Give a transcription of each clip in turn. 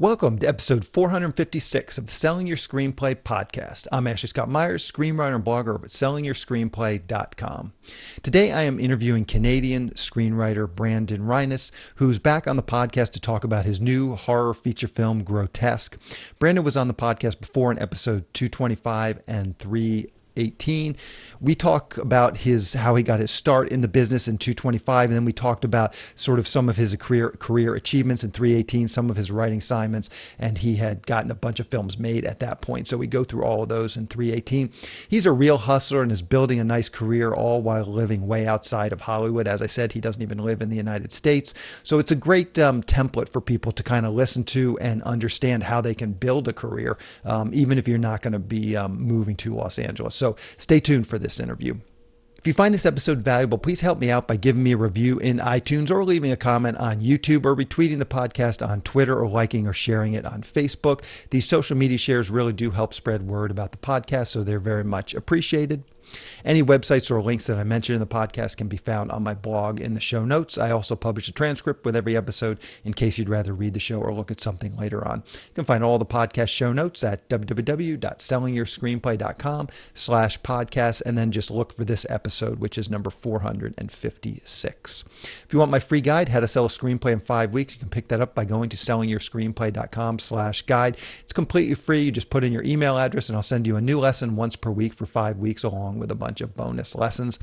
Welcome to episode 456 of the Selling Your Screenplay podcast. I'm Ashley Scott Meyers, screenwriter and blogger over at sellingyourscreenplay.com. Today I am interviewing Canadian screenwriter Brandon Rhiness, who's back on the podcast to talk about his new horror feature film, Grotesque. Brandon was on the podcast before in episode 225 and 318. We talk about how he got his start in the business in 225, and then we talked about sort of some of his career achievements in 318, some of his writing assignments, and he had gotten a bunch of films made at that point. So we go through all of those in 318. He's a real hustler and is building a nice career, all while living way outside of Hollywood. As I said, he doesn't even live in the United States. So it's a great template for people to kind of listen to and understand how they can build a career, even if you're not going to be moving to Los Angeles. So stay tuned for this interview. If you find this episode valuable, please help me out by giving me a review in iTunes or leaving a comment on YouTube or retweeting the podcast on Twitter or liking or sharing it on Facebook. These social media shares really do help spread word about the podcast, so they're very much appreciated. Any websites or links that I mentioned in the podcast can be found on my blog in the show notes. I also publish a transcript with every episode in case you'd rather read the show or look at something later on. You can find all the podcast show notes at www.sellingyourscreenplay.com/podcast, and then just look for this episode, which is number 456. If you want my free guide, How to Sell a Screenplay in 5 Weeks, you can pick that up by going to sellingyourscreenplay.com/guide. It's completely free. You just put in your email address and I'll send you a new lesson once per week for 5 weeks along with a bunch of bonus lessons.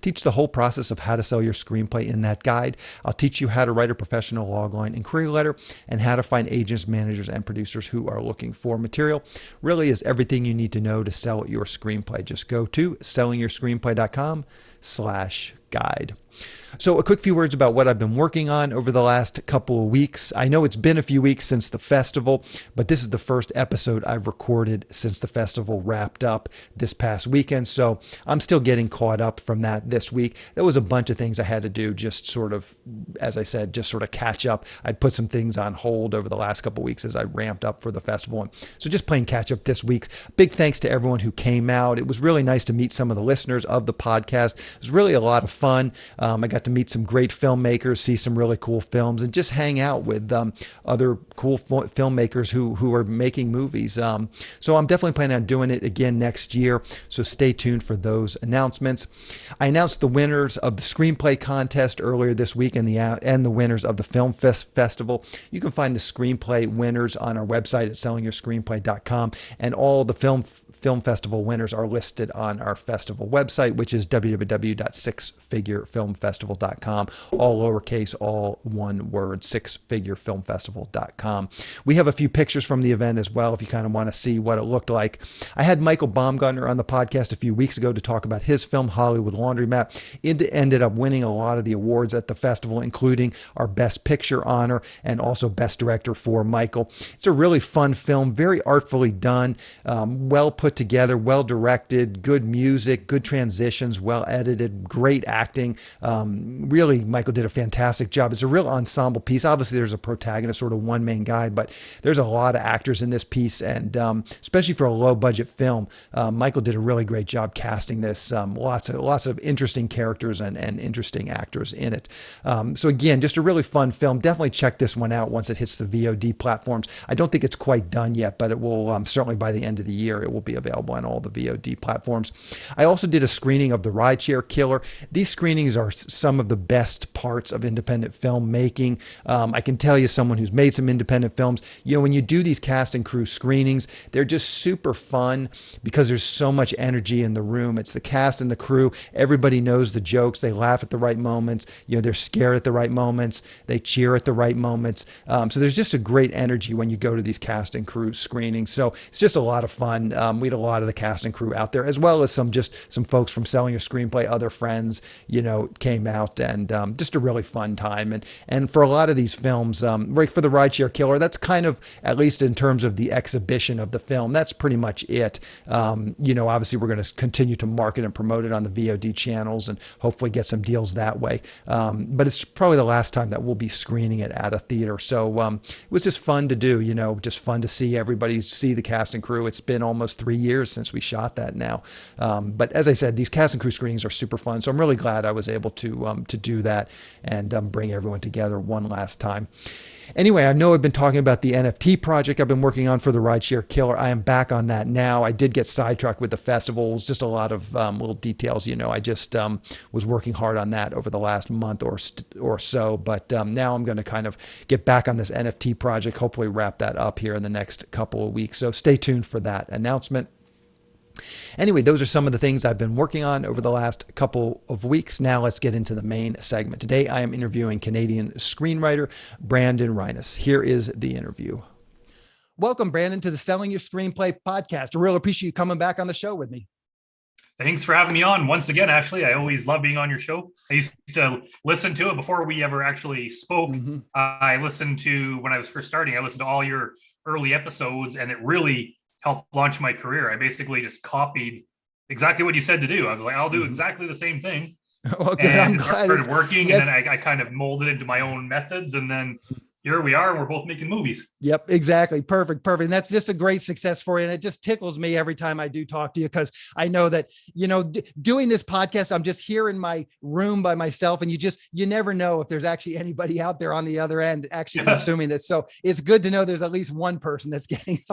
Teach the whole process of how to sell your screenplay in that guide. I'll teach you how to write a professional logline and query letter and how to find agents, managers, and producers who are looking for material. Really is everything you need to know to sell your screenplay. Just go to sellingyourscreenplay.com/guide. So a quick few words about what I've been working on over the last couple of weeks. I know it's been a few weeks since the festival, but this is the first episode I've recorded since the festival wrapped up this past weekend. So I'm still getting caught up from that this week. There was a bunch of things I had to do, just sort of, as I said, just sort of catch up. I'd put some things on hold over the last couple of weeks as I ramped up for the festival. And so just playing catch up this week. Big thanks to everyone who came out. It was really nice to meet some of the listeners of the podcast. It was really a lot of fun. I got to meet some great filmmakers, see some really cool films, and just hang out with other cool filmmakers who are making movies. So I'm definitely planning on doing it again next year. So stay tuned for those announcements. I announced the winners of the screenplay contest earlier this week and the winners of the film festival. You can find the screenplay winners on our website at sellingyourscreenplay.com, and all the film festival winners are listed on our festival website, which is www.sixfigurefilmfestival.com, all lowercase, all one word, sixfigurefilmfestival.com. We have a few pictures from the event as well if you kind of want to see what it looked like. I had Michael Baumgartner on the podcast a few weeks ago to talk about his film Hollywood Laundromat. It ended up winning a lot of the awards at the festival, including our Best Picture honor and also Best Director for Michael. It's a really fun film, very artfully done, well put together, well directed, good music, good transitions, well edited, great acting. Really, Michael did a fantastic job. It's a real ensemble piece. Obviously, there's a protagonist, sort of one main guy, but there's a lot of actors in this piece, and especially for a low budget film, Michael did a really great job casting this. Lots of interesting characters and interesting actors in it. So again, just a really fun film. Definitely check this one out once it hits the VOD platforms. I don't think it's quite done yet, but it will certainly by the end of the year, it will be available on all the VOD platforms. I also did a screening of The Rideshare Killer. These screenings are some of the best parts of independent filmmaking. I can tell you, someone who's made some independent films, when you do these cast and crew screenings, they're just super fun because there's so much energy in the room. It's the cast and the crew. Everybody knows the jokes. They laugh at the right moments. They're scared at the right moments. They cheer at the right moments. So there's just a great energy when you go to these cast and crew screenings. So it's just a lot of fun. We had a lot of the cast and crew out there, as well as some folks from Selling Your Screenplay, other friends, came out, and just a really fun time. And for a lot of these films, like for The Rideshare Killer, that's kind of, at least in terms of the exhibition of the film, that's pretty much it. Obviously we're going to continue to market and promote it on the VOD channels and hopefully get some deals that way. But it's probably the last time that we'll be screening it at a theater. So it was just fun to do, just fun to see everybody, see the cast and crew. It's been almost 3 years since we shot that now. But as I said, these cast and crew screenings are super fun. So I'm really glad glad I was able to do that and bring everyone together one last time. Anyway, I know I've been talking about the NFT project I've been working on for the Rideshare Killer. I am back on that now. I did get sidetracked with the festival. It was just a lot of little details. I just was working hard on that over the last month or so. But now I'm going to kind of get back on this NFT project, hopefully wrap that up here in the next couple of weeks. So stay tuned for that announcement. Anyway, those are some of the things I've been working on over the last couple of weeks. Now let's get into the main segment. Today I am interviewing Canadian screenwriter Brandon Rhiness. Here is the interview. Welcome, Brandon, to the Selling Your Screenplay podcast. I really appreciate you coming back on the show with me. Thanks for having me on once again, Ashley. I always love being on your show. I used to listen to it before we ever actually spoke. I listened to, when I was first starting, I listened to all your early episodes, and it really helped launch my career. I basically just copied exactly what you said to do. I was like, I'll do exactly the same thing. Well, good. And I'm it glad started working. Yes. And then I kind of molded into my own methods. And then here we are, and we're both making movies. Yep, exactly. Perfect. And that's just a great success for you. And it just tickles me every time I do talk to you, because I know that, doing this podcast, I'm just here in my room by myself, and you never know if there's actually anybody out there on the other end actually consuming this. So it's good to know there's at least one person that's getting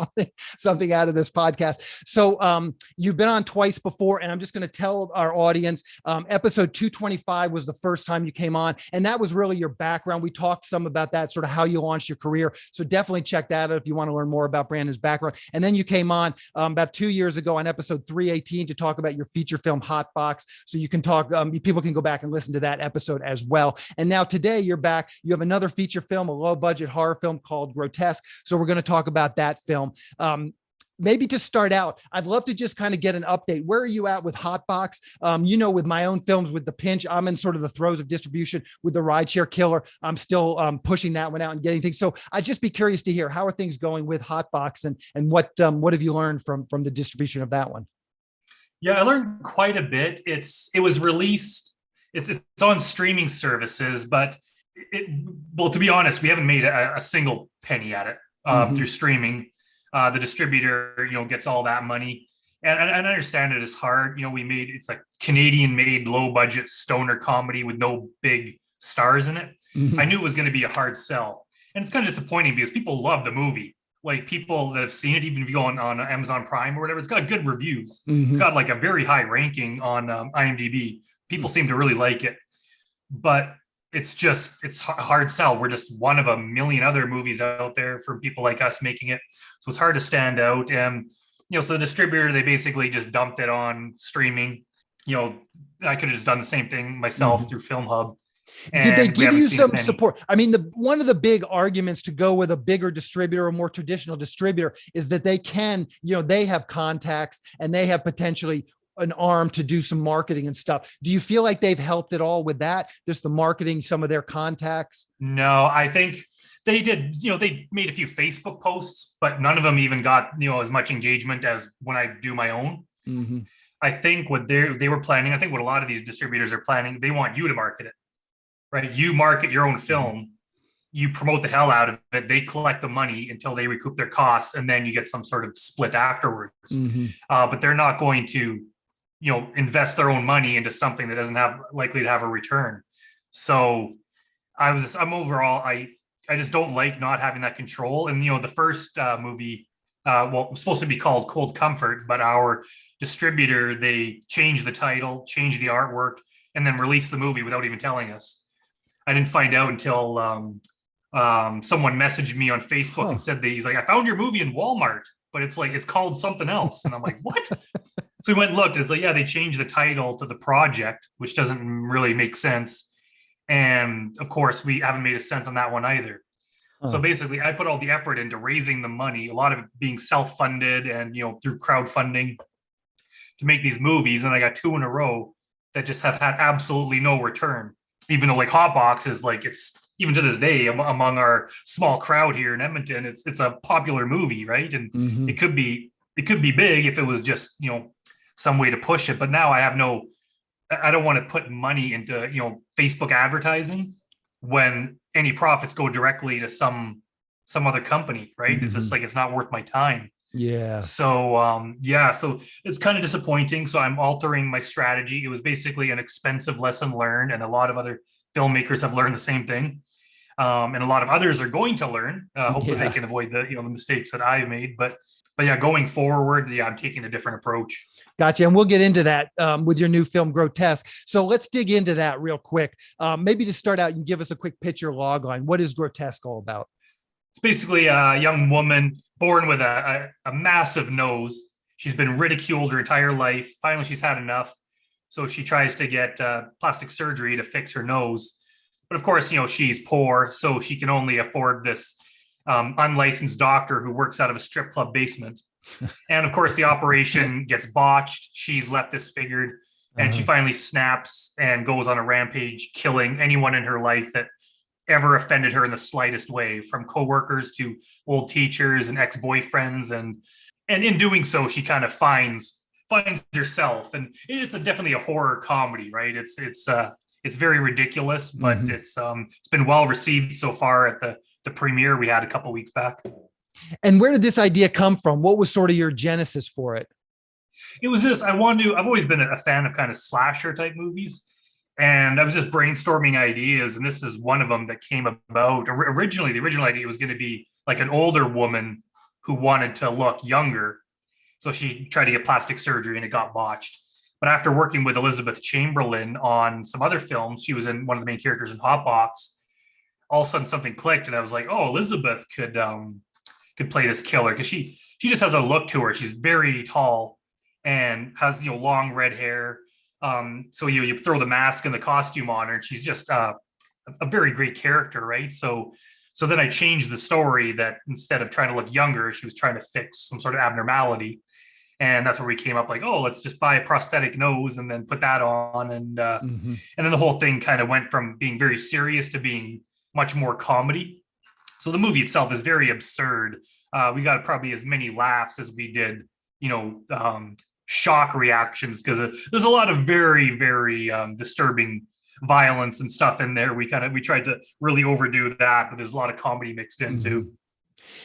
something out of this podcast. So you've been on twice before, and I'm just going to tell our audience, episode 225 was the first time you came on, and that was really your background. We talked some about that, sort of how you launched your career. So definitely check that out if you want to learn more about Brandon's background. And then you came on about 2 years ago on episode 318 to talk about your feature film Hot Box. So you can talk, people can go back and listen to that episode as well. And now today you're back. You have another feature film, a low budget horror film called Grotesque. So we're going to talk about that film. Maybe to start out, I'd love to just kind of get an update. Where are you at with Hot Box? With my own films, with The Pinch, I'm in sort of the throes of distribution. With the Rideshare Killer, I'm still pushing that one out and getting things. So I'd just be curious to hear, how are things going with Hot Box, and what have you learned from the distribution of that one? Yeah, I learned quite a bit. It was released. It's on streaming services, but to be honest, we haven't made a single penny at it through streaming. The distributor, gets all that money, and I understand it is hard. It's like Canadian-made, low-budget stoner comedy with no big stars in it. I knew it was going to be a hard sell, and it's kind of disappointing because people love the movie. Like, people that have seen it, even if you go on Amazon Prime or whatever, it's got good reviews. It's got like a very high ranking on IMDb. People seem to really like it, but it's a hard sell. We're just one of a million other movies out there for people like us making it. So it's hard to stand out. And, so the distributor, they basically just dumped it on streaming. I could have just done the same thing myself through Film Hub. Did they give you some support? I mean, one of the big arguments to go with a bigger distributor, a more traditional distributor, is that they can, they have contacts and they have potentially an arm to do some marketing and stuff. Do you feel like they've helped at all with that? Just the marketing, some of their contacts? No, I think they did. They made a few Facebook posts, but none of them even got, as much engagement as when I do my own. I think what they were planning, I think what a lot of these distributors are planning, they want you to market it, right? You market your own film, you promote the hell out of it. They collect the money until they recoup their costs, and then you get some sort of split afterwards. But they're not going to invest their own money into something that doesn't likely to have a return. So I just don't like not having that control. And, the first movie, it was supposed to be called Cold Comfort, but our distributor, they changed the title, changed the artwork, and then released the movie without even telling us. I didn't find out until someone messaged me on Facebook and said he's like, I found your movie in Walmart, but it's called something else. And I'm like, what? So we went and looked. It's like, yeah, they changed the title to The Project, which doesn't really make sense. And of course, we haven't made a cent on that one either. So basically, I put all the effort into raising the money, a lot of it being self-funded and, through crowdfunding to make these movies. And I got 2 in a row that just have had absolutely no return. Even though like Hot Box is like, it's even to this day among our small crowd here in Edmonton, it's a popular movie, right? And it could be big if it was just, some way to push it. But now I don't want to put money into, Facebook advertising when any profits go directly to some other company, right? It's just like, it's not worth my time. Yeah. So it's kind of disappointing. So I'm altering my strategy. It was basically an expensive lesson learned, and a lot of other filmmakers have learned the same thing. And a lot of others are going to learn. Hopefully, they Yeah. can avoid the mistakes that I've made. But yeah, going forward, yeah, I'm taking a different approach. Gotcha. And we'll get into that with your new film, Grotesque. So let's dig into that real quick. Maybe to start out, you can give us a quick picture log line. What is Grotesque all about? It's basically a young woman born with a massive nose. She's been ridiculed her entire life. Finally, she's had enough. So she tries to get plastic surgery to fix her nose. But of course, she's poor, so she can only afford this unlicensed doctor who works out of a strip club basement. And of course, the operation gets botched. She's left disfigured, and she finally snaps and goes on a rampage, killing anyone in her life that ever offended her in the slightest way, from coworkers to old teachers and ex-boyfriends. And in doing so, she kind of finds herself. And it's definitely a horror comedy, right? It's very ridiculous, but it's been well received so far at the premiere we had a couple weeks back. And where did this idea come from? What was sort of your genesis for it? It was this, I've always been a fan of kind of slasher type movies. And I was just brainstorming ideas, and this is one of them that came about. Originally, the original idea was going to be like an older woman who wanted to look younger. So she tried to get plastic surgery and it got botched. But after working with Elizabeth Chamberlain on some other films, she was in one of the main characters in Hot Box. All of a sudden something clicked, and I was like, oh, Elizabeth could play this killer, because she just has a look to her. She's very tall and has long red hair. So you throw the mask and the costume on her, and she's just a very great character, right? So then I changed the story, that instead of trying to look younger, she was trying to fix some sort of abnormality. And that's where we came up, like, oh, let's just buy a prosthetic nose and then put that on. And then the whole thing kind of went from being very serious to being much more comedy. So the movie itself is very absurd. We got probably as many laughs as we did, shock reactions, because there's a lot of very, very disturbing violence and stuff in there. We tried to really overdo that, but there's a lot of comedy mixed in too.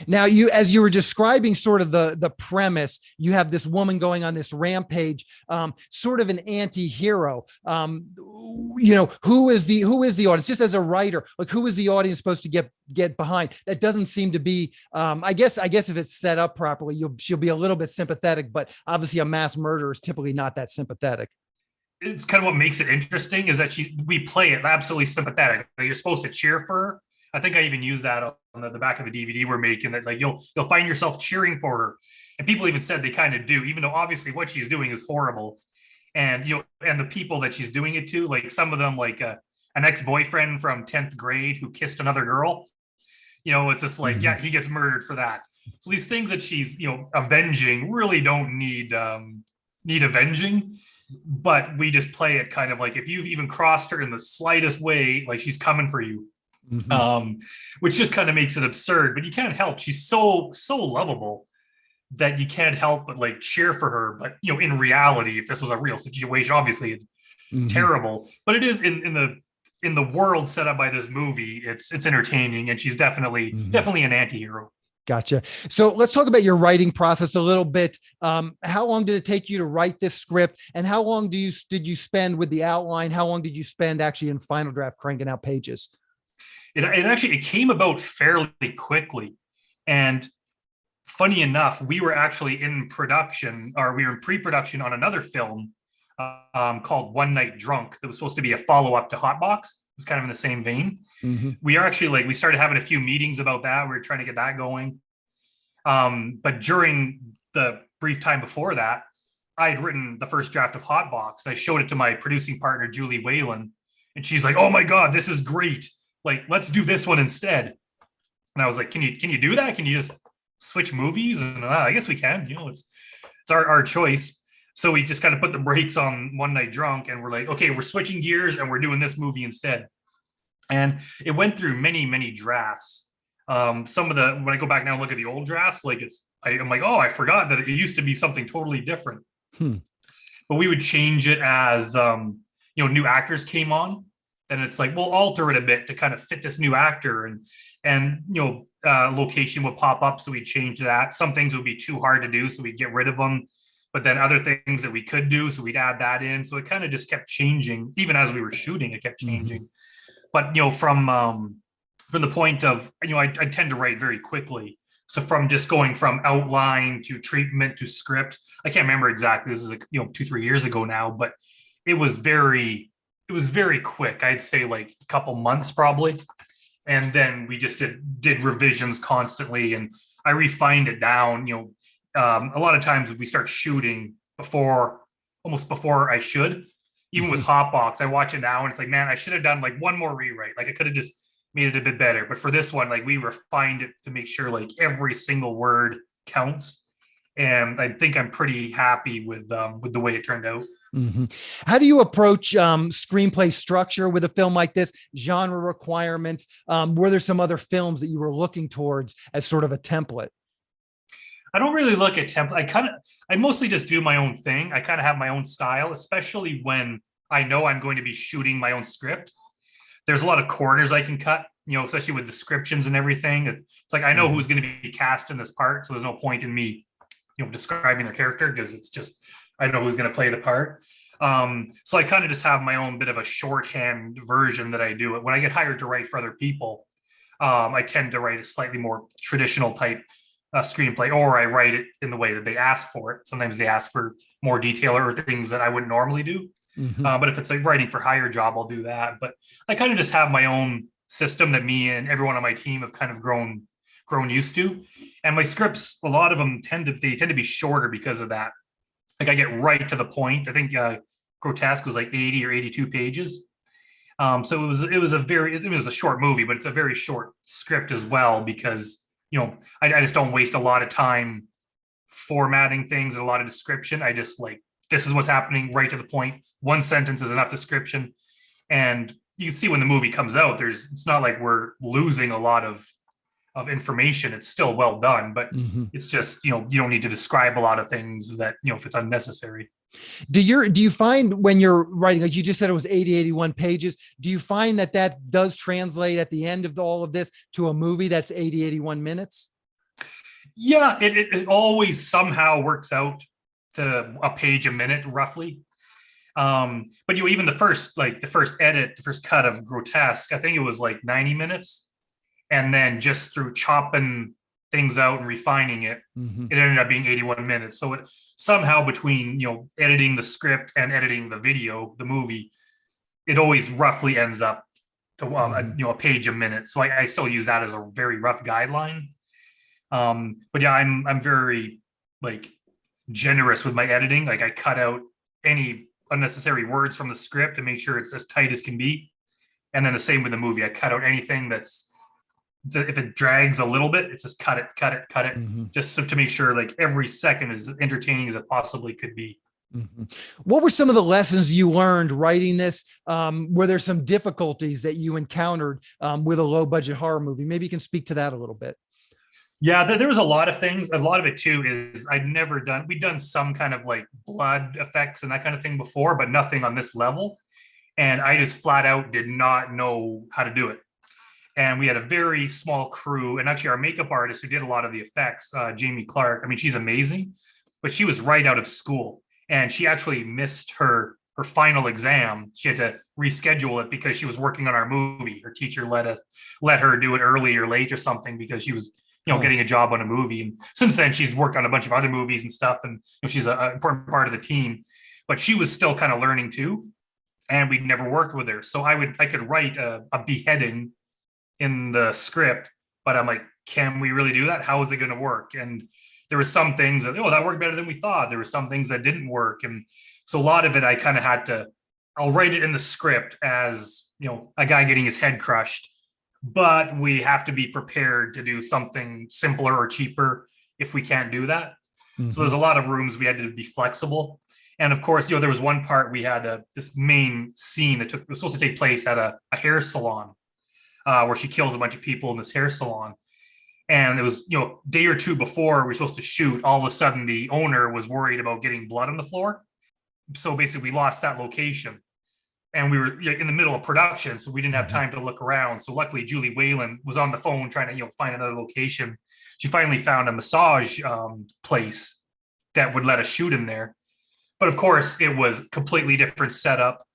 Now, as you were describing sort of the premise, you have this woman going on this rampage, sort of an anti-hero. Who is the audience? Just as a writer, like, who is the audience supposed to get behind? That doesn't seem to be. I guess if it's set up properly, she'll be a little bit sympathetic, but obviously a mass murderer is typically not that sympathetic. It's kind of what makes it interesting, is that we play it absolutely sympathetic. You're supposed to cheer for her. I think I even used that on the back of the DVD we're making, that like you'll find yourself cheering for her. And people even said they kind of do, even though obviously what she's doing is horrible. And and the people that she's doing it to, like some of them, like an ex-boyfriend from 10th grade who kissed another girl, it's just like, yeah, he gets murdered for that. So these things that she's avenging really don't need avenging. But we just play it kind of like, if you've even crossed her in the slightest way, like, she's coming for you. Which just kind of makes it absurd, but you can't help. She's so lovable that you can't help but like cheer for her. But in reality, if this was a real situation, obviously it's terrible. But it is in the world set up by this movie. It's entertaining, and she's definitely an anti-hero. Gotcha. So let's talk about your writing process a little bit. How long did it take you to write this script, and how long did you spend with the outline? How long did you spend actually in final draft cranking out pages? It came about fairly quickly. And funny enough, we were actually in production, or we were in pre-production on another film called One Night Drunk, that was supposed to be a follow-up to Hot Box. It was kind of in the same vein. We are actually we started having a few meetings about that. We were trying to get that going. But during the brief time before that, I had written the first draft of Hot Box. I showed it to my producing partner, Julie Whalen, and she's like, oh my God, this is great. Like, let's do this one instead. And I was like, can you do that? Can you just switch movies? And I guess we can, it's our choice. So we just kind of put the brakes on One Night Drunk, and we're like, okay, we're switching gears and we're doing this movie instead. And it went through many, many drafts. When I go back now and look at the old drafts, I'm like, oh, I forgot that it used to be something totally different. But we would change it as, new actors came on then it's like we'll alter it a bit to kind of fit this new actor, and location would pop up, so we'd change that. Some things would be too hard to do, so we'd get rid of them. But then other things that we could do, so we'd add that in. So it kind of just kept changing, even as we were shooting, it kept changing. But from the point of, I tend to write very quickly. So from just going from outline to treatment to script, I can't remember exactly. This is like 2-3 years ago now, but it was very quick. I'd say like a couple months probably, and then we just did revisions constantly, and I refined it down. A lot of times we start shooting almost before I should. Even with Hotbox, I watch it now and it's like, man, I should have done like one more rewrite. Like I could have just made it a bit better. But for this one, like we refined it to make sure like every single word counts. And I think I'm pretty happy with the way it turned out. Mm-hmm. How do you approach screenplay structure with a film like this? Genre requirements? Were there some other films that you were looking towards as sort of a template? I don't really look at template. I mostly just do my own thing. I kind of have my own style, especially when I know I'm going to be shooting my own script. There's a lot of corners I can cut, especially with descriptions and everything. It's like I know who's going to be cast in this part, so there's no point in me, describing their character, because it's just I know who's going to play the part. So I kind of just have my own bit of a shorthand version that I do. When I get hired to write for other people, I tend to write a slightly more traditional type screenplay, or I write it in the way that they ask for it. Sometimes they ask for more detail or things that I wouldn't normally do. But if it's like writing for hire job, I'll do that. But I kind of just have my own system that me and everyone on my team have kind of grown used to. And my scripts, a lot of them tend to be shorter because of that. Like I get right to the point. I think Grotesque was like 80 or 82 pages. So it was a short movie, but it's a very short script as well, because I just don't waste a lot of time formatting things and a lot of description. I just like, this is what's happening, right to the point. One sentence is enough description. And you can see when the movie comes out, it's not like we're losing a lot of information. It's still well done, but it's just, you don't need to describe a lot of things that, if it's unnecessary. Do you find when you're writing, like you just said, it was 81 pages. Do you find that does translate at the end of all of this to a movie that's 81 minutes? Yeah, it always somehow works out to a page a minute, roughly. But even the first cut of Grotesque, I think it was like 90 minutes. And then just through chopping things out and refining it, it ended up being 81 minutes. So it somehow, between editing the script and editing the video, the movie, it always roughly ends up to a page a minute. So I still use that as a very rough guideline. But yeah, I'm very generous with my editing. Like I cut out any unnecessary words from the script to make sure it's as tight as can be. And then the same with the movie. I cut out anything if it drags a little bit, it's just cut it, just to make sure like every second is as entertaining as it possibly could be. What were some of the lessons you learned writing this? Were there some difficulties that you encountered with a low budget horror movie? Maybe you can speak to that a little bit. Yeah, there was a lot of things. A lot of it too is we'd done some kind of like blood effects and that kind of thing before, but nothing on this level. And I just flat out did not know how to do it. And we had a very small crew. And actually our makeup artist who did a lot of the effects, Jamie Clark, I mean, she's amazing, but she was right out of school. And she actually missed her final exam. She had to reschedule it because she was working on our movie. Her teacher let her do it early or late or something because she was getting a job on a movie. And since then, she's worked on a bunch of other movies and stuff. And she's an important part of the team. But she was still kind of learning too. And we'd never worked with her. So I could write a beheading in the script, but I'm like, can we really do that? How is it going to work? And there were some things that worked better than we thought. There were some things that didn't work. And so a lot of it, I kind of had I'll write it in the script as, a guy getting his head crushed, but we have to be prepared to do something simpler or cheaper if we can't do that. So there's a lot of rooms we had to be flexible. And of course, there was one part we had this main scene that was supposed to take place at a hair salon. Where she kills a bunch of people in this hair salon. And it was, day or two before we were supposed to shoot, all of a sudden the owner was worried about getting blood on the floor. So basically we lost that location. and we were in the middle of production, so we didn't have time to look around. So luckily, Julie Whalen was on the phone trying to find another location. She finally found a massage place that would let us shoot in there. But of course, it was completely different setup.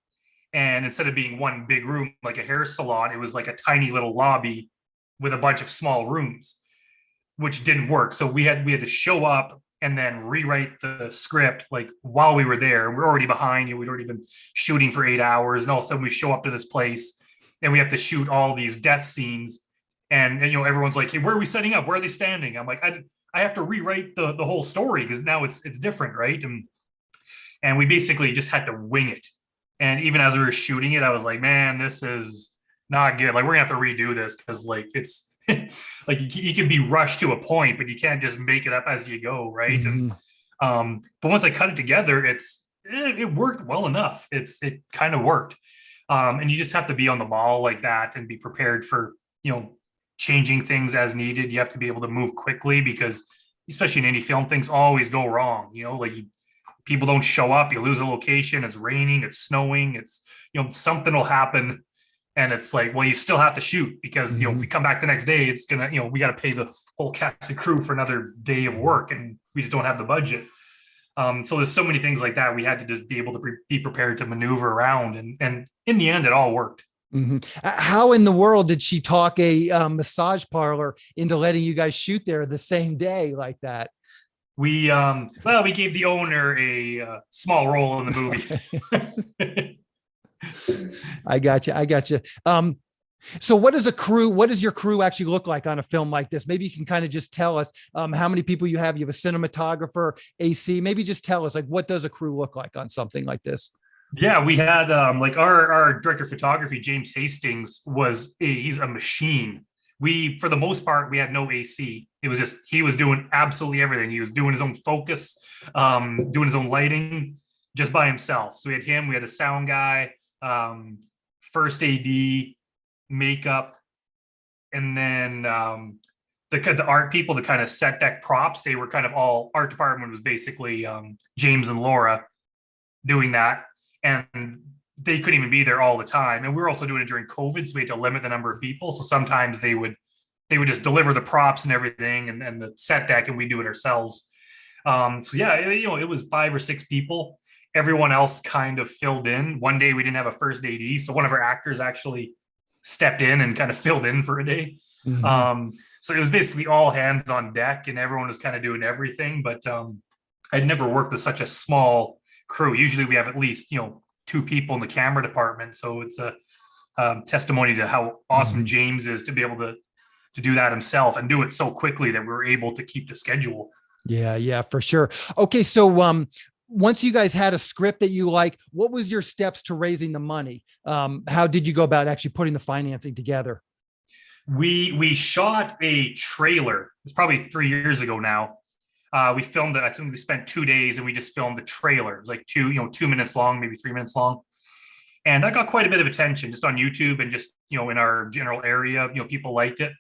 And instead of being one big room like a hair salon, it was like a tiny little lobby with a bunch of small rooms, which didn't work. So we had to show up and then rewrite the script like while we were there. We're already behind you. We'd already been shooting for 8 hours, and all of a sudden we show up to this place and we have to shoot all these death scenes. And everyone's like, "Hey, where are we setting up? Where are they standing?" I'm like, I have to rewrite the whole story because now it's different, right? And we basically just had to wing it. And even as we were shooting it, I was like, "Man, this is not good. Like, we're gonna have to redo this because like it's like you can be rushed to a point, but you can't just make it up as you go, right?" Mm-hmm. And but once I cut it together, it worked well enough. It kind of worked. And you just have to be on the ball like that and be prepared for changing things as needed. You have to be able to move quickly because especially in indie film, things always go wrong. People don't show up, you lose a location, it's raining, it's snowing, it's something will happen. And it's like, well, you still have to shoot because if we come back the next day, it's gonna we got to pay the whole cast and crew for another day of work, and we just don't have the budget. So there's so many things like that we had to just be able to be prepared to maneuver around, and in the end, it all worked. Mm-hmm. How in the world did she talk a massage parlor into letting you guys shoot there the same day like that? We gave the owner a small role in the movie. I got you. So what does your crew actually look like on a film like this? Maybe you can kind of just tell us how many people you have. You have a cinematographer, AC, maybe just tell us like, what does a crew look like on something like this? Yeah, we had like our director of photography, James Hastings, he's a machine. For the most part, we had no AC. It was just, he was doing absolutely everything. He was doing his own focus, doing his own lighting just by himself. So we had him, we had a sound guy, first AD, makeup, and then the art people, the kind of set deck props, they were kind of all, art department was basically James and Laura doing that. And they couldn't even be there all the time. And we were also doing it during COVID, so we had to limit the number of people. So sometimes they would just deliver the props and everything and the set deck, and we do it ourselves. So yeah, it was 5 or 6 people. Everyone else kind of filled in. One day we didn't have a first AD, so one of our actors actually stepped in and kind of filled in for a day. Mm-hmm. So it was basically all hands on deck, and everyone was kind of doing everything. But I'd never worked with such a small crew. Usually we have at least 2 people in the camera department, so it's a testimony to how awesome James is to be able to do that himself and do it so quickly that we were able to keep the schedule. Yeah, for sure. Okay, so once you guys had a script that you like, what was your steps to raising the money? How did you go about actually putting the financing together? We shot a trailer. It's probably 3 years ago now. We filmed it. I think we spent 2 days and we just filmed the trailer. It was like 2 minutes long, maybe 3 minutes long. And that got quite a bit of attention just on YouTube and just, in our general area, people liked it.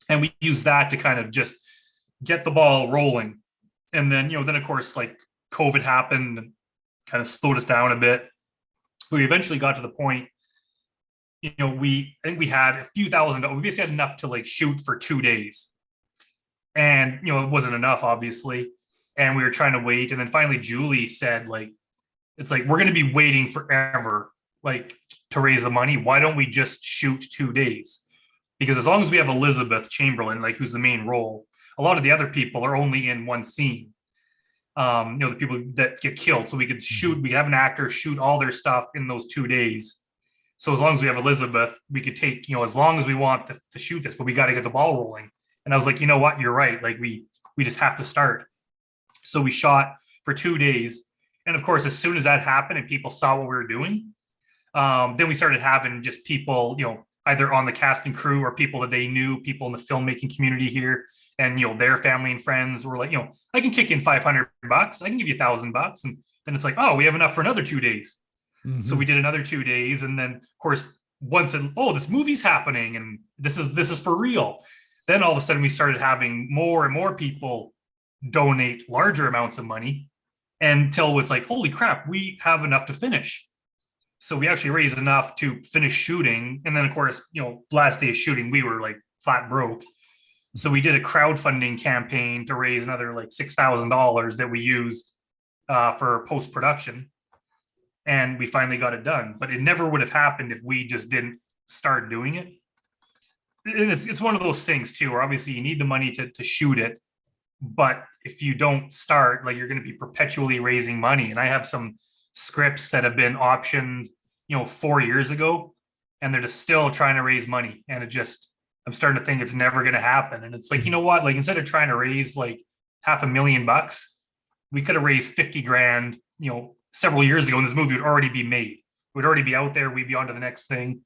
And we used that to kind of just get the ball rolling. And then, then of course, like COVID happened and kind of slowed us down a bit. But we eventually got to the point, I think we had a few $1,000. We basically had enough to like shoot for 2 days. And, it wasn't enough, obviously. And we were trying to wait. And then finally, Julie said, like, it's like, we're going to be waiting forever, like, to raise the money. Why don't we just shoot 2 days? Because as long as we have Elizabeth Chamberlain, like, who's the main role, a lot of the other people are only in one scene. The people that get killed. So we could have an actor shoot all their stuff in those 2 days. So as long as we have Elizabeth, we could take, as long as we want to shoot this, but we got to get the ball rolling. And I was like, you know what, you're right. Like we just have to start. So we shot for 2 days. And of course, as soon as that happened and people saw what we were doing, then we started having just people, either on the cast and crew or people that they knew, people in the filmmaking community here, and their family and friends were like, I can kick in $500. I can give you $1,000. And then it's like, oh, we have enough for another 2 days. Mm-hmm. So we did another 2 days. And then of course, once this movie's happening and this is for real. Then all of a sudden we started having more and more people donate larger amounts of money until it's like, holy crap, we have enough to finish. So we actually raised enough to finish shooting. And then, of course, last day of shooting, we were like flat broke. So we did a crowdfunding campaign to raise another like $6,000 that we used for post production. And we finally got it done. But it never would have happened if we just didn't start doing it. And it's one of those things too, where obviously you need the money to shoot it. But if you don't start, like, you're going to be perpetually raising money. And I have some scripts that have been optioned, 4 years ago, and they're just still trying to raise money. And I'm starting to think it's never going to happen. And it's like, you know what? Like, instead of trying to raise like $500,000, we could have raised 50 grand, several years ago, and this movie would already be made. It would already be out there. We'd be on to the next thing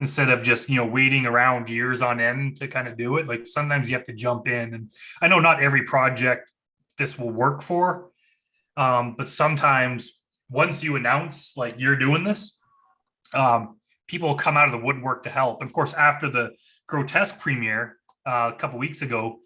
instead of just, waiting around years on end to kind of do it. Like, sometimes you have to jump in. And I know not every project this will work for, but sometimes once you announce like you're doing this, people will come out of the woodwork to help. And of course, after the Grotesque premiere a couple weeks ago,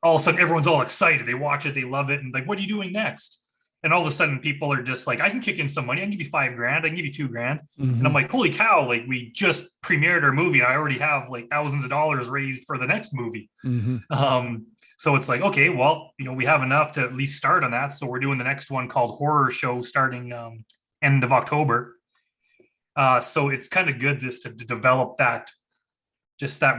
all of a sudden everyone's all excited. They watch it, they love it, and like, what are you doing next? And all of a sudden people are just like, I can kick in some money. I can give you $5,000. I can give you $2,000. Mm-hmm. And I'm like, holy cow, like, we just premiered our movie. I already have like thousands of dollars raised for the next movie. Mm-hmm. So it's like, okay, well, we have enough to at least start on that. So we're doing the next one called Horror Show starting end of October. So it's kind of good just to develop that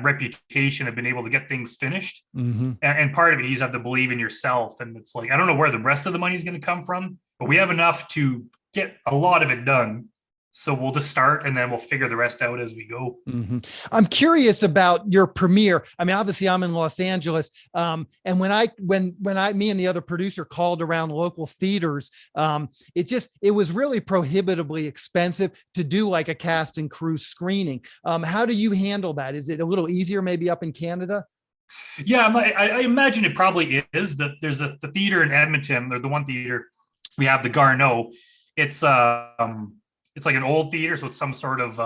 reputation of being able to get things finished. Mm-hmm. And part of it, you just have to believe in yourself. And it's like, I don't know where the rest of the money is going to come from, but we have enough to get a lot of it done. So we'll just start, and then we'll figure the rest out as we go. Mm-hmm. I'm curious about your premiere. I mean, obviously I'm in Los Angeles. And when me and the other producer called around local theaters, it was really prohibitively expensive to do like a cast and crew screening. How do you handle that? Is it a little easier maybe up in Canada? Yeah, I imagine it probably is. There's the theater in Edmonton, or the one theater we have, the Garneau. It's like an old theater, so it's some sort of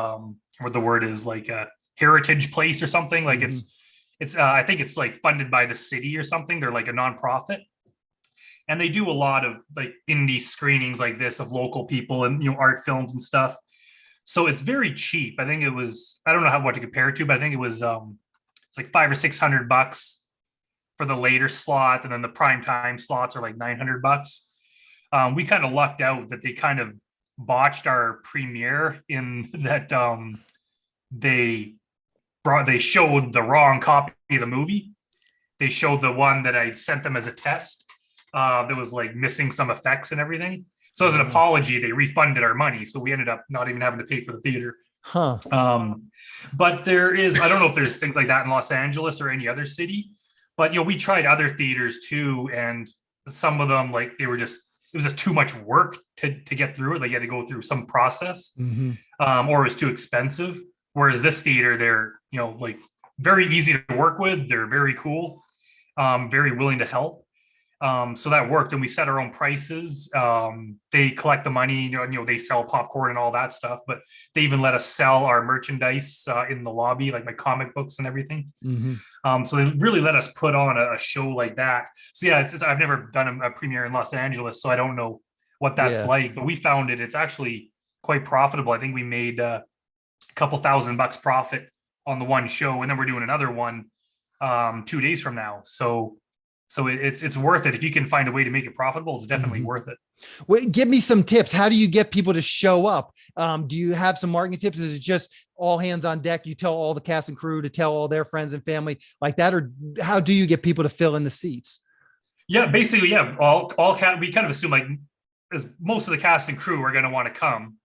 what the word is, like a heritage place or something. Like, mm-hmm. it's I think it's like funded by the city or something. They're like a nonprofit, and they do a lot of like indie screenings like this of local people and art films and stuff. So it's very cheap. I think it was, I don't know what to compare it to, but I think it was it's like $500 or $600 for the later slot, and then the prime time slots are like $900. We kind of lucked out that they kind of botched our premiere in that they showed the wrong copy of the movie. They showed the one that I sent them as a test that was like missing some effects and everything. So as an apology, they refunded our money. So we ended up not even having to pay for the theater. Huh. But I don't know if there's things like that in Los Angeles or any other city, but we tried other theaters too, and some of them, like, it was just too much work to get through it. Like, you had to go through some process, mm-hmm. Or it was too expensive. Whereas this theater, they're, like, very easy to work with. They're very cool, very willing to help. So that worked, and we set our own prices. They collect the money, they sell popcorn and all that stuff, but they even let us sell our merchandise in the lobby, like my comic books and everything. Mm-hmm. So they really let us put on a show like that. So yeah, I've never done a premiere in Los Angeles, so I don't know what that's like, but we found it's actually quite profitable. I think we made a couple $1,000 profit on the one show, and then we're doing another one 2 days from now. So it's worth it. If you can find a way to make it profitable, it's definitely mm-hmm. worth it. Well, give me some tips. How do you get people to show up? Do you have some marketing tips? Is it just all hands on deck? You tell all the cast and crew to tell all their friends and family like that? Or how do you get people to fill in the seats? Yeah, basically, yeah. We kind of assume, like, as most of the cast and crew are going to want to come.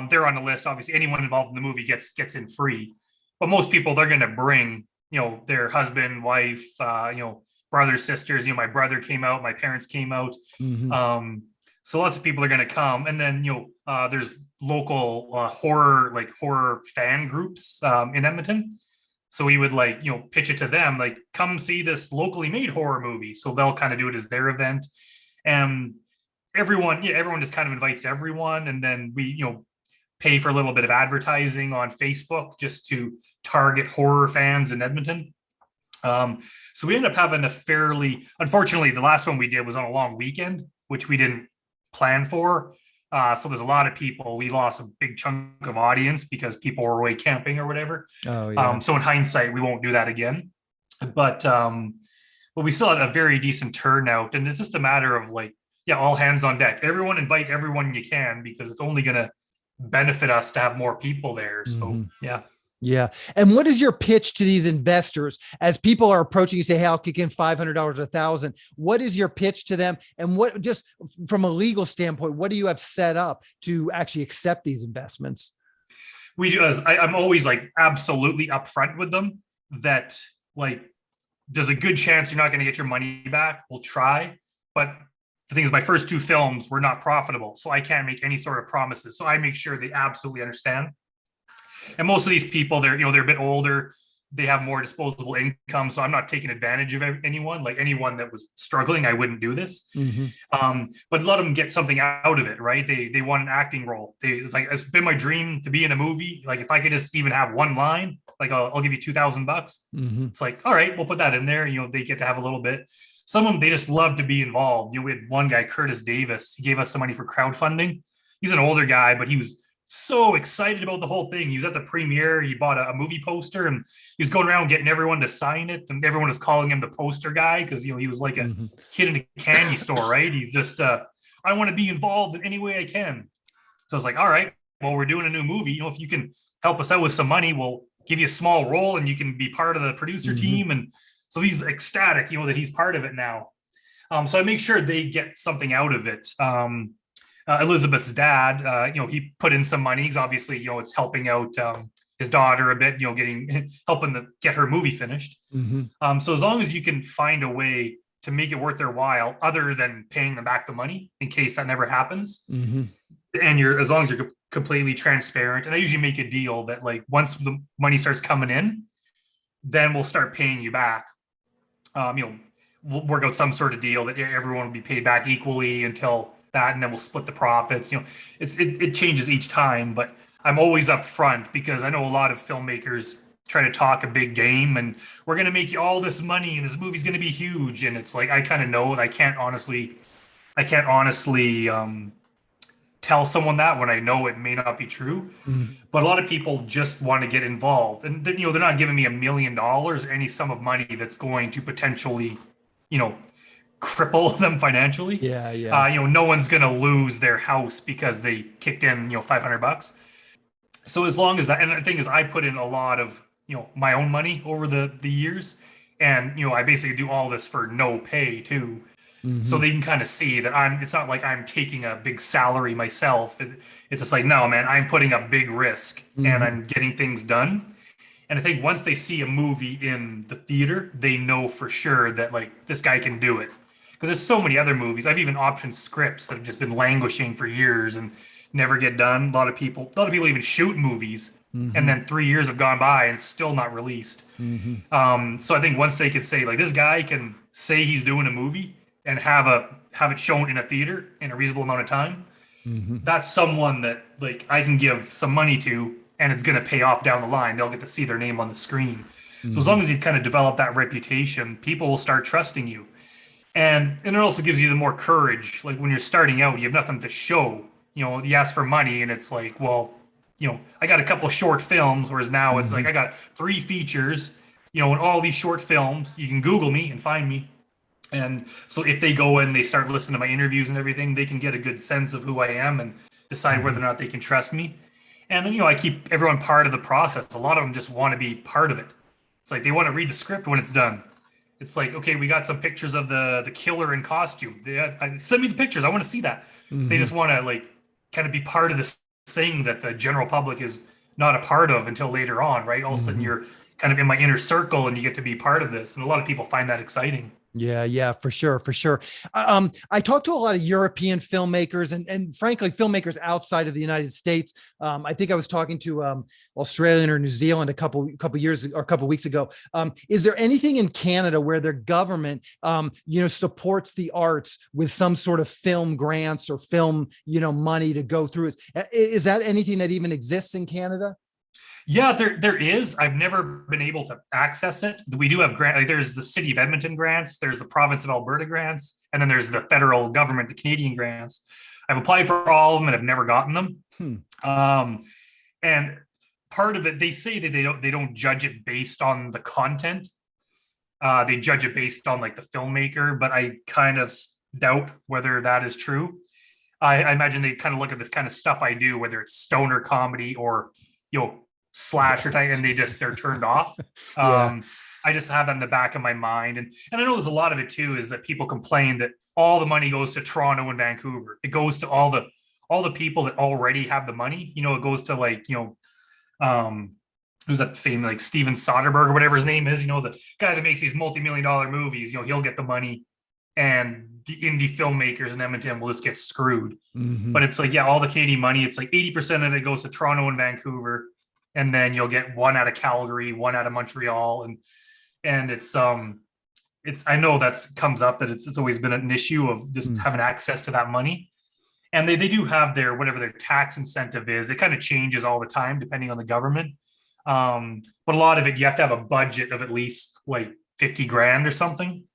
They're on the list. Obviously, anyone involved in the movie gets in free. But most people, they're going to bring, their husband, wife, brothers, sisters. My brother came out, my parents came out. Mm-hmm. So lots of people are going to come. And then, there's local horror fan groups in Edmonton. So we would pitch it to them, like, come see this locally made horror movie. So they'll kind of do it as their event. And everyone just kind of invites everyone. And then we, pay for a little bit of advertising on Facebook just to target horror fans in Edmonton. So we ended up having unfortunately, the last one we did was on a long weekend, which we didn't plan for. So there's a lot of people. We lost a big chunk of audience because people were away camping or whatever. Oh yeah. So in hindsight, we won't do that again. But we still had a very decent turnout, and it's just a matter of like, yeah, all hands on deck. Everyone invite everyone you can because it's only going to benefit us to have more people there. So yeah. Yeah. And what is your pitch to these investors as people are approaching you, say, hey, I'll kick in $500, $1,000. What is your pitch to them? And what, just from a legal standpoint, what do you have set up to actually accept these investments? We do. I'm always like absolutely upfront with them that like, there's a good chance you're not going to get your money back. We'll try. But the thing is, my first 2 films were not profitable. So I can't make any sort of promises. So I make sure they absolutely understand. And most of these people, they're a bit older, they have more disposable income, so I'm not taking advantage of anyone. Like anyone that was struggling, I wouldn't do this. But let them get something out of it, right? They want an acting role. It's like, it's been my dream to be in a movie. Like if I could just even have one line, like I'll give you $2,000. It's like, all right, we'll put that in there. They get to have a little bit. Some of them, they just love to be involved. We had one guy, Curtis Davis. He gave us some money for crowdfunding. He's an older guy, but he was so excited about the whole thing. He was at the premiere. He bought a movie poster and he was going around getting everyone to sign it. And everyone was calling him the poster guy because, he was like a kid in a candy store, right? He's just, I want to be involved in any way I can. So I was like, all right, well, we're doing a new movie. If you can help us out with some money, we'll give you a small role and you can be part of the producer team. And so he's ecstatic, that he's part of it now. So I make sure they get something out of it. Elizabeth's dad, he put in some money because obviously, it's helping out his daughter a bit, helping to get her movie finished. So as long as you can find a way to make it worth their while, other than paying them back the money in case that never happens, and as long as you're completely transparent, and I usually make a deal that like once the money starts coming in, then we'll start paying you back. We'll work out some sort of deal that everyone will be paid back equally until that, and then we'll split the profits. It changes each time, but I'm always up front because I know a lot of filmmakers try to talk a big game and we're going to make you all this money and this movie's going to be huge. And it's like, I kind of know that I can't honestly tell someone that when I know it may not be true. But a lot of people just want to get involved, and they're not giving me $1 million or any sum of money that's going to potentially, cripple them financially. No one's going to lose their house because they kicked in, $500. So as long as that, and the thing is, I put in a lot of, my own money over the years, and, I basically do all this for no pay too. So they can kind of see that it's not like I'm taking a big salary myself. It's just like, no, man, I'm putting a big risk and I'm getting things done. And I think once they see a movie in the theater, they know for sure that like this guy can do it. Because there's so many other movies. I've even optioned scripts that have just been languishing for years and never get done. A lot of people even shoot movies, and then 3 years have gone by and it's still not released. So I think once they could say like this guy can say he's doing a movie and have it shown in a theater in a reasonable amount of time, that's someone that like I can give some money to, and it's going to pay off down the line. They'll get to see their name on the screen. So as long as you kind of develop that reputation, people will start trusting you. And it also gives you the more courage. Like when you're starting out, you have nothing to show. You ask for money and it's like, well, I got a couple of short films, whereas now it's like I got 3 features, and all these short films. You can Google me and find me. And so if they go and they start listening to my interviews and everything, they can get a good sense of who I am and decide whether or not they can trust me. And then, I keep everyone part of the process. A lot of them just want to be part of it. It's like they want to read the script when it's done. It's like, okay, we got some pictures of the killer in costume. Send me the pictures. I want to see that. They just want to like kind of be part of this thing that the general public is not a part of until later on, right? All of a sudden you're kind of in my inner circle and you get to be part of this. And a lot of people find that exciting. Yeah, for sure. I talked to a lot of European filmmakers and frankly, filmmakers outside of the United States. I think I was talking to Australian or New Zealand a couple years or a couple weeks ago. Is there anything in Canada where their government, supports the arts with some sort of film grants or film, money to go through it? Is that anything that even exists in Canada? Yeah, there is. I've never been able to access it. We do have grant. Like there's the city of Edmonton grants, there's the province of Alberta grants, and then there's the federal government, the Canadian grants. I've applied for all of them and I've never gotten them. And part of it, they say that they don't judge it based on the content. They judge it based on like the filmmaker, but I kind of doubt whether that is true. I imagine they kind of look at the kind of stuff I do, whether it's stoner comedy or, slasher type, and they're turned off. I just have that in the back of my mind. And I know there's a lot of it too, is that people complain that all the money goes to Toronto and Vancouver. It goes to all the people that already have the money. It goes to like, who's that famous, like Steven Soderbergh or whatever his name is, the guy that makes these multi-million-dollar movies, he'll get the money, and the indie filmmakers in Edmonton will just get screwed. But it's like, all the Canadian money, it's like 80% of it goes to Toronto and Vancouver. And then you'll get one out of Calgary, one out of Montreal. And it's I know that comes up, that it's always been an issue of just having access to that money. And they do have whatever their tax incentive is. It kind of changes all the time depending on the government. But a lot of it, you have to have a budget of at least like 50 grand or something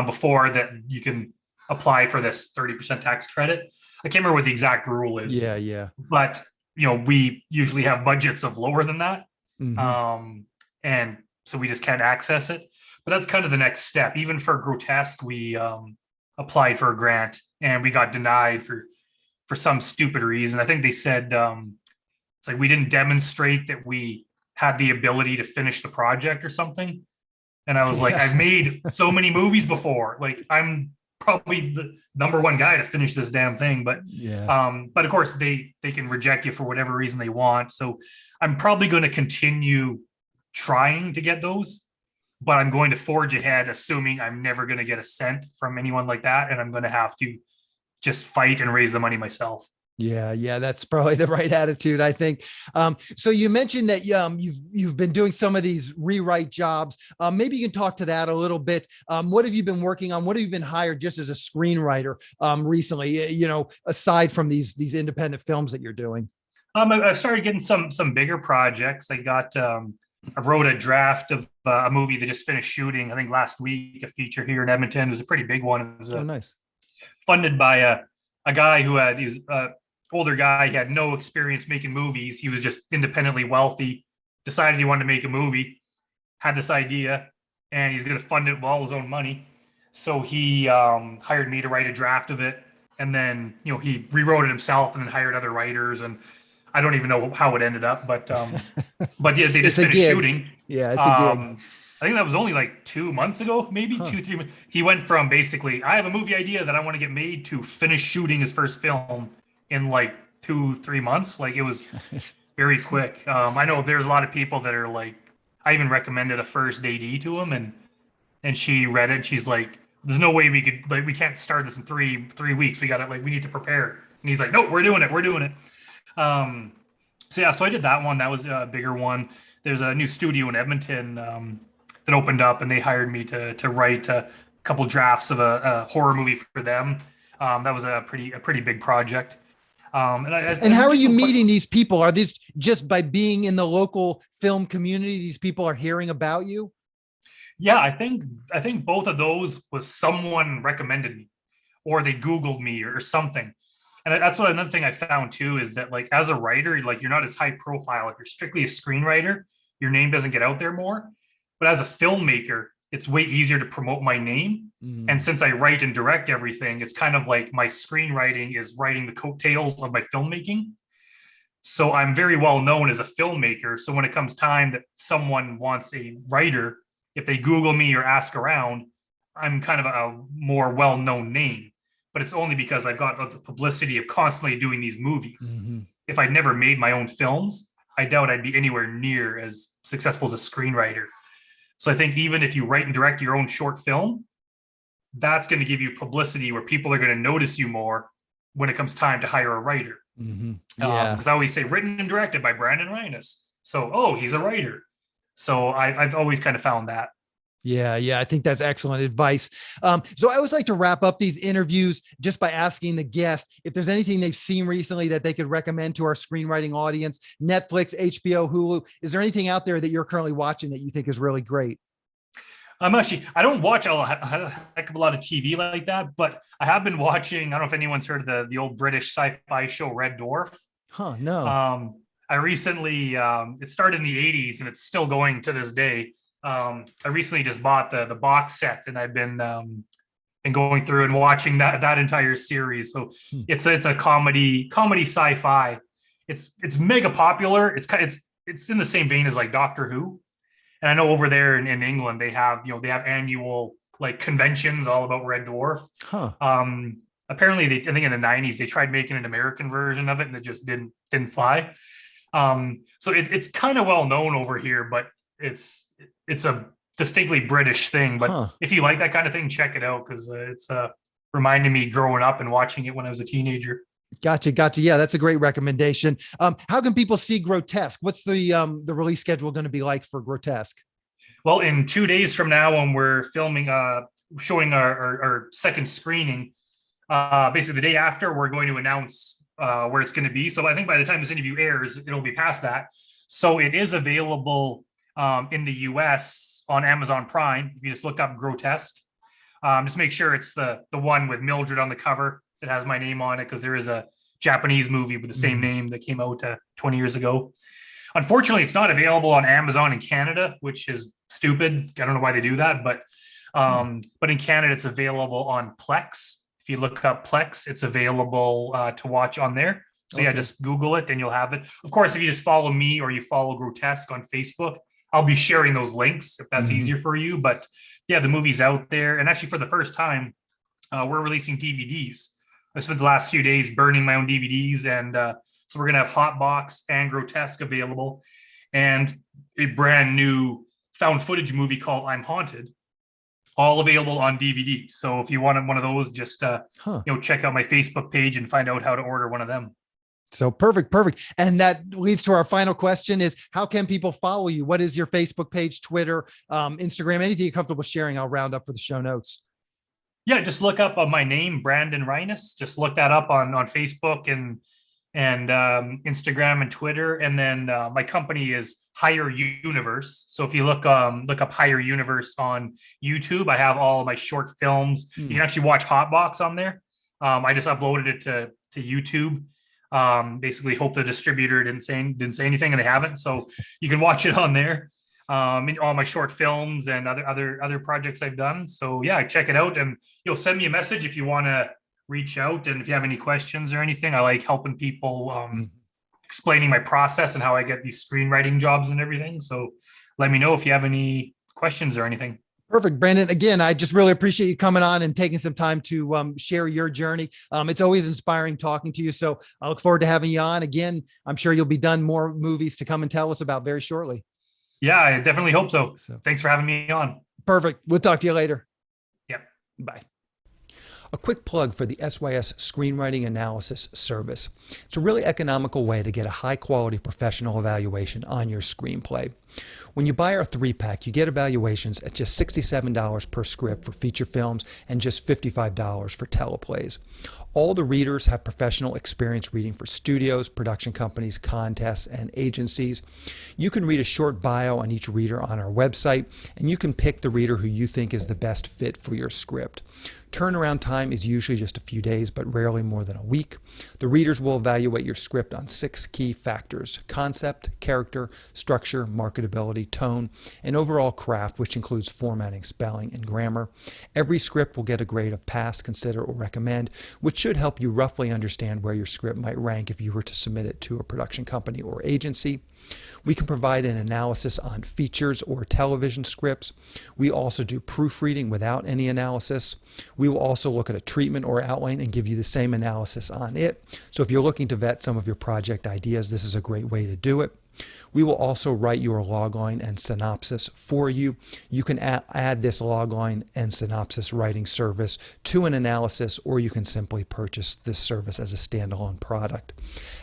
before that you can apply for this 30% tax credit. I can't remember what the exact rule is. Yeah. But we usually have budgets of lower than that. And so we just can't access it. But that's kind of the next step. Even for Grotesque, we applied for a grant and we got denied for some stupid reason. I think they said it's like we didn't demonstrate that we had the ability to finish the project or something. And I was like, I've made so many movies before. Like, I'm probably the number one guy to finish this damn thing. But but of course they can reject you for whatever reason they want. So I'm probably going to continue trying to get those, but I'm going to forge ahead, assuming I'm never going to get a cent from anyone like that. And I'm going to have to just fight and raise the money myself. Yeah, that's probably the right attitude, I think. So you mentioned that you've been doing some of these rewrite jobs. Maybe you can talk to that a little bit. What have you been working on? What have you been hired just as a screenwriter recently? Aside from these independent films that you're doing. I've started getting some bigger projects. I wrote a draft of a movie that just finished shooting, I think last week, a feature here in Edmonton. It was a pretty big one. It was nice. Funded by a guy who he was older guy. He had no experience making movies. He was just independently wealthy, decided he wanted to make a movie, had this idea, and he's going to fund it with all his own money. So he hired me to write a draft of it. And then, he rewrote it himself and then hired other writers. And I don't even know how it ended up, but yeah, they just finished shooting. Yeah, it's a gig. I think that was only like 2 months ago, maybe 2-3 months. He went from basically, I have a movie idea that I want to get made, to finish shooting his first film in like 2-3 months. Like, it was very quick. I know there's a lot of people that are like, I even recommended a first AD to him, and she read it. She's like, there's no way we could, like, we can't start this in three weeks. We got to, like, we need to prepare. And he's like, no, we're doing it. So I did that one. That was a bigger one. There's a new studio in Edmonton that opened up, and they hired me to write a couple drafts of a horror movie for them. That was a pretty big project. And how are you meeting these people? Are these just by being in the local film community? These people are hearing about you? Yeah, I think both of those was someone recommended me, or they Googled me or something. And that's what another thing I found too, is that, like, as a writer, like, you're not as high profile. If you're strictly a screenwriter, your name doesn't get out there more. But as a filmmaker, it's way easier to promote my name. And since I write and direct everything, it's kind of like my screenwriting is writing the coattails of my filmmaking. So I'm very well known as a filmmaker. So when it comes time that someone wants a writer, if they Google me or ask around, I'm kind of a more well-known name. But it's only because I've got the publicity of constantly doing these movies. If I'd never made my own films, I doubt I'd be anywhere near as successful as a screenwriter. So I think even if you write and direct your own short film, that's going to give you publicity where people are going to notice you more when it comes time to hire a writer. Because I always say written and directed by Brandon Rhiness. So, he's a writer. So I've always kind of found that. Yeah. I think that's excellent advice. So I always like to wrap up these interviews just by asking the guest if there's anything they've seen recently that they could recommend to our screenwriting audience. Netflix, HBO, Hulu. Is there anything out there that you're currently watching that you think is really great? I don't watch a heck of a lot of TV like that, but I have been watching. I don't know if anyone's heard of the old British sci-fi show Red Dwarf. Huh, no. I recently, it started in the 80s and it's still going to this day. I recently just bought the box set and I've been going through and watching that entire series. So it's a comedy sci-fi. It's mega popular. It's in the same vein as like Doctor Who. And I know over there in England they have annual like conventions all about Red Dwarf. Huh. Apparently I think in the 90s they tried making an American version of it and it just didn't fly. So it's kind of well known over here, but it's a distinctly British thing. But if you like that kind of thing, check it out because it's reminding me growing up and watching it when I was a teenager. Gotcha. Yeah, that's a great recommendation. How can people see Grotesque? What's the release schedule going to be like for Grotesque? Well, in 2 days from now, when we're filming, showing our second screening, basically the day after, we're going to announce where it's going to be. So I think by the time this interview airs, it'll be past that. So it is available in the US on Amazon Prime. If you just look up Grotesque, just make sure it's the one with Mildred on the cover that has my name on it, because there is a Japanese movie with the same name that came out 20 years ago. Unfortunately, it's not available on Amazon in Canada, which is stupid. I don't know why they do that, but in Canada, it's available on Plex. If you look up Plex, it's available to watch on there. So yeah, just Google it and you'll have it. Of course, if you just follow me or you follow Grotesque on Facebook, I'll be sharing those links if that's easier for you. But yeah, the movie's out there. And actually for the first time, we're releasing DVDs. I spent the last few days burning my own DVDs, and so we're going to have Hotbox and Grotesque available, and a brand new found footage movie called I'm Haunted, all available on DVD. So if you wanted one of those, just check out my Facebook page and find out how to order one of them. So perfect. And that leads to our final question is, how can people follow you? What is your Facebook page, Twitter, Instagram, anything you're comfortable sharing? I'll round up for the show notes. Yeah, just look up my name, Brandon Rhiness. Just look that up on Facebook and Instagram and Twitter. And then my company is Higher Universe. So if you look up Higher Universe on YouTube, I have all of my short films. You can actually watch Hotbox on there. I just uploaded it to YouTube. Basically, hope the distributor didn't say anything, and they haven't. So you can watch it on there. All my short films and other projects I've done. So yeah, check it out, and send me a message if you want to reach out, and if you have any questions or anything. I like helping people, explaining my process and how I get these screenwriting jobs and everything. So let me know if you have any questions or anything. Perfect, Brandon. Again, I just really appreciate you coming on and taking some time to share your journey. It's always inspiring talking to you. So I look forward to having you on again. I'm sure you'll be done more movies to come and tell us about very shortly. Yeah, I definitely hope so. Thanks for having me on. Perfect. We'll talk to you later. Yep. Bye. A quick plug for the SYS Screenwriting Analysis Service. It's a really economical way to get a high-quality professional evaluation on your screenplay. When you buy our 3-pack, you get evaluations at just $67 per script for feature films and just $55 for teleplays. All the readers have professional experience reading for studios, production companies, contests, and agencies. You can read a short bio on each reader on our website, and you can pick the reader who you think is the best fit for your script. Turnaround time is usually just a few days, but rarely more than a week. The readers will evaluate your script on 6 key factors: concept, character, structure, marketability, tone, and overall craft, which includes formatting, spelling, and grammar. Every script will get a grade of pass, consider, or recommend, which should help you roughly understand where your script might rank if you were to submit it to a production company or agency. We can provide an analysis on features or television scripts. We also do proofreading without any analysis. We will also look at a treatment or outline and give you the same analysis on it. So if you're looking to vet some of your project ideas, this is a great way to do it. We will also write your logline and synopsis for you. You can add this logline and synopsis writing service to an analysis, or you can simply purchase this service as a standalone product.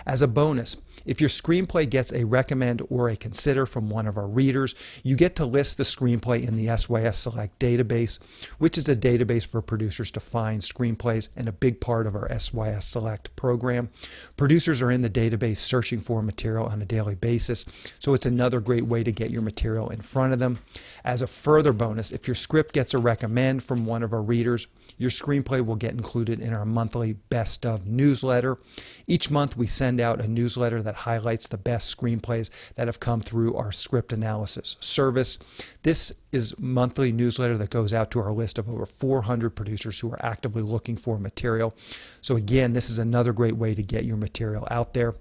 As a bonus, if your screenplay gets a recommend or a consider from one of our readers, you get to list the screenplay in the SYS Select database, which is a database for producers to find screenplays and a big part of our SYS Select program. Producers are in the database searching for material on a daily basis. basis. So it's another great way to get your material in front of them. As a further bonus, if your script gets a recommend from one of our readers, your screenplay will get included in our monthly Best Of newsletter. Each month we send out a newsletter that highlights the best screenplays that have come through our script analysis service. This is a monthly newsletter that goes out to our list of over 400 producers who are actively looking for material. So again, this is another great way to get your material out there.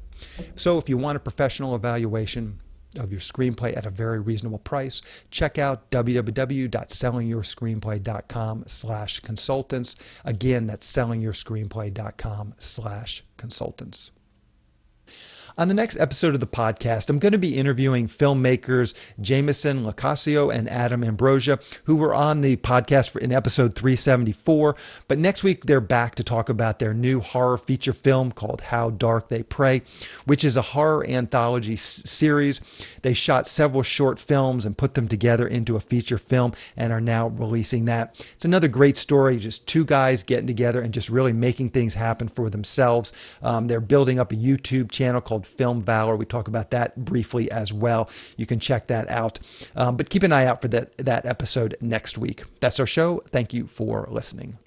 So if you want a professional evaluation of your screenplay at a very reasonable price, check out www.sellingyourscreenplay.com/consultants. Again, that's sellingyourscreenplay.com/consultants. On the next episode of the podcast, I'm going to be interviewing filmmakers Jameson Locascio and Adam Ambrosia, who were on the podcast in episode 374. But next week, they're back to talk about their new horror feature film called How Dark They Pray, which is a horror anthology series. They shot several short films and put them together into a feature film and are now releasing that. It's another great story, just two guys getting together and just really making things happen for themselves. They're building up a YouTube channel called Film Valor. We talk about that briefly as well. You can check that out. But keep an eye out for that episode next week. That's our show. Thank you for listening.